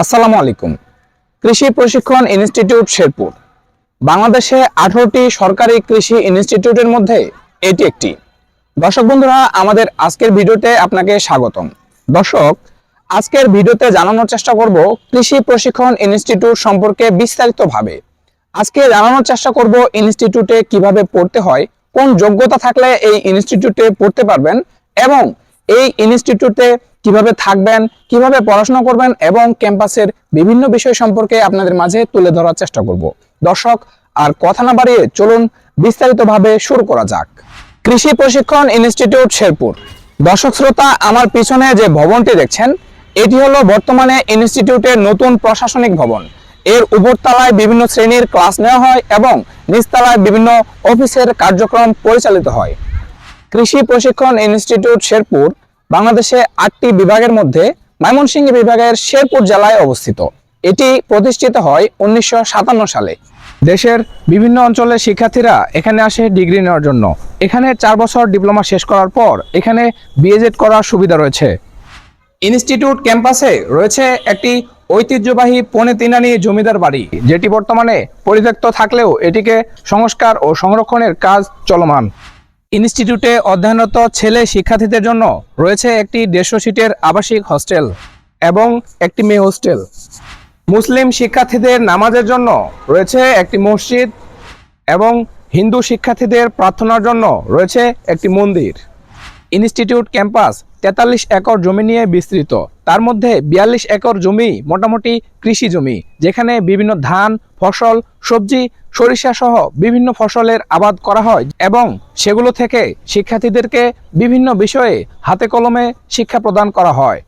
আসসালামু আলাইকুম। কৃষি প্রশিক্ষণ ইনস্টিটিউট শেরপুর বাংলাদেশে 18টি সরকারি কৃষি ইনস্টিটিউটের মধ্যে এটি একটি। দর্শক বন্ধুরা, আমাদের আজকের ভিডিওতে আপনাকে স্বাগতম। দর্শক, আজকের ভিডিওতে জানানোর চেষ্টা করব কৃষি প্রশিক্ষণ ইনস্টিটিউট সম্পর্কে বিস্তারিতভাবে। আজকে জানানোর চেষ্টা করব ইনস্টিটিউটে কিভাবে পড়তে হয়, কোন যোগ্যতা থাকলে এই ইনস্টিটিউটে পড়তে পারবেন এবং এই ইনস্টিটিউটে কিভাবে থাকবেন, কিভাবে পড়াশোনা করবেন এবং ক্যাম্পাসের বিভিন্ন বিষয় সম্পর্কে আপনাদের মাঝে তুলে ধরার চেষ্টা করব। দর্শক, আর কথা না বাড়িয়ে চলুন বিস্তারিতভাবে শুরু করা যাক। কৃষি প্রশিক্ষণ ইনস্টিটিউট শেরপুর। দর্শক শ্রোতা, আমার পিছনে যে ভবনটি দেখছেন, এটি হলো বর্তমানে ইনস্টিটিউটের নতুন প্রশাসনিক ভবন। এর উপরতলায় বিভিন্ন শ্রেণীর ক্লাস নেওয়া হয় এবং নিচতলায় বিভিন্ন অফিসের কার্যক্রম পরিচালিত হয়। কৃষি প্রশিক্ষণ ইনস্টিটিউট শেরপুর বাংলাদেশে 8টি বিভাগের মধ্যে ময়মনসিংহ বিভাগের শেরপুর জেলায় অবস্থিত। এটি প্রতিষ্ঠিত হয় 1957 সালে। দেশের বিভিন্ন অঞ্চলের শিক্ষার্থীরা এখানে আসে ডিগ্রি নেওয়ার জন্য। এখানে 4 বছর ডিপ্লোমা শেষ করার পর এখানে বিএজেড করার সুবিধা রয়েছে। ইনস্টিটিউট ক্যাম্পাসে রয়েছে একটি ঐতিহ্যবাহী পৌনে তিনানি জমিদার বাড়ি, যেটি বর্তমানে পরিত্যক্ত থাকলেও এটিকে সংস্কার ও সংরক্ষণের কাজ চলমান। ইনস্টিটিউটে অধ্যয়নরত ছেলে শিক্ষার্থীদের জন্য রয়েছে একটি 150 সিটের আবাসিক হস্টেল এবং একটি মেয়ে হোস্টেল। মুসলিম শিক্ষার্থীদের নামাজের জন্য রয়েছে একটি মসজিদ এবং হিন্দু শিক্ষার্থীদের প্রার্থনার জন্য রয়েছে একটি মন্দির। ইনস্টিটিউট ক্যাম্পাস 43 একর জমি নিয়ে বিস্তৃত। তার মধ্যে 42 একর জমি মোটামুটি কৃষি জমি, যেখানে বিভিন্ন ধান, ফসল, সবজি, সরিষা সহ বিভিন্ন ফসলের আবাদ করা হয় এবং সেগুলো থেকে শিক্ষার্থীদেরকে বিভিন্ন বিষয়ে হাতে কলমে শিক্ষা প্রদান করা হয়।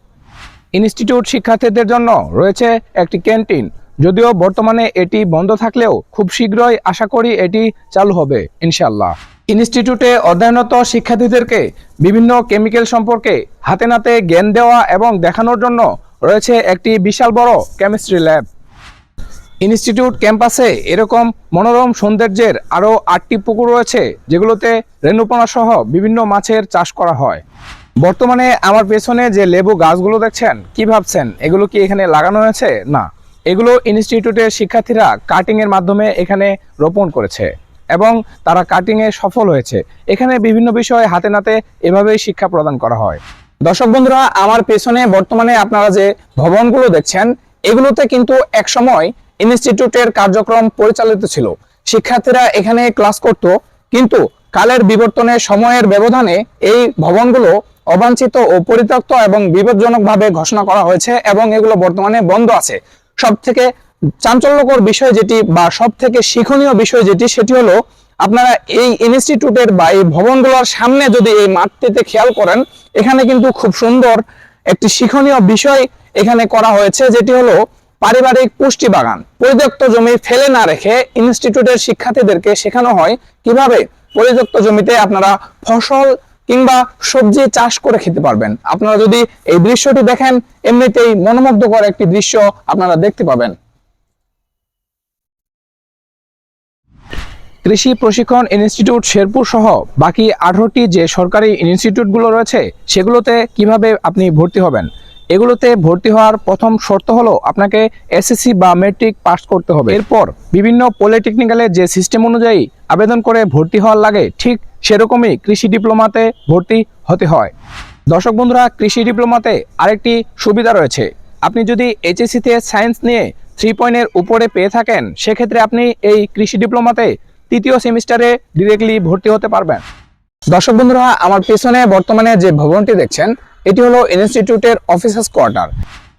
ইনস্টিটিউট শিক্ষার্থীদের জন্য রয়েছে একটি ক্যান্টিন, যদিও বর্তমানে এটি বন্ধ থাকলেও খুব শীঘ্রই আশা করি এটি চালু হবে ইনশাআল্লাহ। ইনস্টিটিউটে অধ্যয়নরত শিক্ষার্থীদেরকে বিভিন্ন কেমিক্যাল সম্পর্কে হাতে নাতে জ্ঞান দেওয়া এবং দেখানোর জন্য রয়েছে একটি বিশাল বড় কেমিস্ট্রি ল্যাব। ইনস্টিটিউট ক্যাম্পাসে এরকম মনোরম সৌন্দর্যের আরও 8টি পুকুর রয়েছে, যেগুলোতে রেণুপোনা সহ বিভিন্ন মাছের চাষ করা হয়। বর্তমানে আমার পেছনে যে লেবু গাছগুলো দেখছেন, কি ভাবছেন এগুলো কি এখানে লাগানো হয়েছে? না, এগুলো ইনস্টিটিউটের শিক্ষার্থীরা কাটিংয়ের মাধ্যমে এখানে রোপণ করেছে এবং তারা কাটিংয়ে সফল হয়েছে। এখানে বিভিন্ন বিষয়ে হাতে নাতে এভাবেই শিক্ষা প্রদান করা হয়। দর্শক বন্ধুরা, আমার পেছনে বর্তমানে আপনারা যে ভবনগুলো দেখছেন, এগুলোতে কিন্তু একসময় ইনস্টিটিউটের কার্যক্রম পরিচালিত ছিল। শিক্ষার্থীরা এখানে ক্লাস করত, কিন্তু কালের বিবর্তনে সময়ের ব্যবধানে এই ভবনগুলো অবাঞ্ছিত ও পরিত্যক্ত এবং বিপজ্জনকভাবে ঘোষণা করা হয়েছে এবং এগুলো বর্তমানে বন্ধ আছে। সবথেকে চাঞ্চল্যকর বিষয় যেটি বা সবথেকে শিক্ষণীয় বিষয় যেটি, সেটি হলো আপনারা এই ইনস্টিটিউটের বা এই ভবনগুলোর সামনে যদি এই মাঠটিতে খেয়াল করেন, এখানে কিন্তু খুব সুন্দর একটি শিক্ষণীয় বিষয় এখানে করা হয়েছে, যেটি হলো পারিবারিক পুষ্টি বাগান। পরিত্যক্ত জমি ফেলে না রেখে ইনস্টিটিউটের শিক্ষার্থীদেরকে শেখানো হয় কিভাবে পরিত্যক্ত জমিতে আপনারা ফসল কিংবা সবজি চাষ করে খেতে পারবেন। আপনারা যদি এই দৃশ্যটি দেখেন, এমনিতেই মনোমুগ্ধকর একটি দৃশ্য আপনারা দেখতে পাবেন। কৃষি প্রশিক্ষণ ইনস্টিটিউট শেরপুর সহ বাকি 18টি যে সরকারি ইনস্টিটিউটগুলো রয়েছে, সেগুলোতে কিভাবে আপনি ভর্তি হবেন? এগুলোতে ভর্তি হওয়ার প্রথম শর্ত হলো আপনাকে এসএসসি বা ম্যাট্রিক পাস করতে হবে। এরপর বিভিন্ন পলিটেকনিক্যালের যে সিস্টেম অনুযায়ী আবেদন করে ভর্তি হওয়ার লাগে, ঠিক সেরকমই কৃষি ডিপ্লোমাতে ভর্তি হতে হয়। দর্শক বন্ধুরা, কৃষি ডিপ্লোমাতে আরেকটি সুবিধা রয়েছে। আপনি যদি এইচএসসিতে সায়েন্স নিয়ে 3 পয়েন্টের উপরে পেয়ে থাকেন, সেক্ষেত্রে আপনি এই কৃষি ডিপ্লোমাতে 3য় সেমিস্টারে ডিরেক্টলি ভর্তি হতে পারবেন। দর্শক বন্ধুরা, আমার পেছনে বর্তমানে যে ভবনটি দেখছেন, এটি হলো ইনস্টিটিউটের অফিসার্স কোয়ার্টার।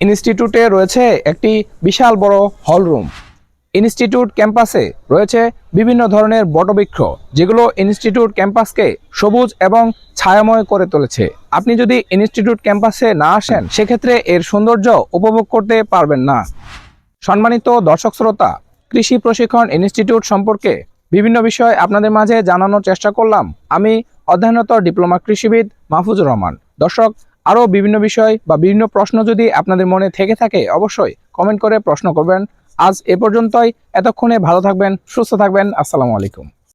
ইনস্টিটিউটে রয়েছে একটি বিশাল বড় হল রুম। ইনস্টিটিউট ক্যাম্পাসে রয়েছে বিভিন্ন ধরনের বটবৃক্ষ, যেগুলো ইনস্টিটিউট ক্যাম্পাসকে সবুজ এবং ছায়াময় করে তুলেছে। আপনি যদি ইনস্টিটিউট ক্যাম্পাসে না আসেন, সেক্ষেত্রে এর সৌন্দর্য উপভোগ করতে পারবেন না। সম্মানিত দর্শক শ্রোতা, কৃষি প্রশিক্ষণ ইনস্টিটিউট সম্পর্কে বিভিন্ন বিষয় আপনাদের মাঝে জানানোর চেষ্টা করলাম। আমি অধ্যয়নরত ডিপ্লোমা কৃষিবিদ মাহফুজুর রহমান। দর্শক, আরও বিভিন্ন বিষয় বা বিভিন্ন প্রশ্ন যদি আপনাদের মনে থেকে থাকে, অবশ্যই কমেন্ট করে প্রশ্ন করবেন। আজ এ পর্যন্তই। এতক্ষণে ভালো থাকবেন, সুস্থ থাকবেন। আসসালামু আলাইকুম।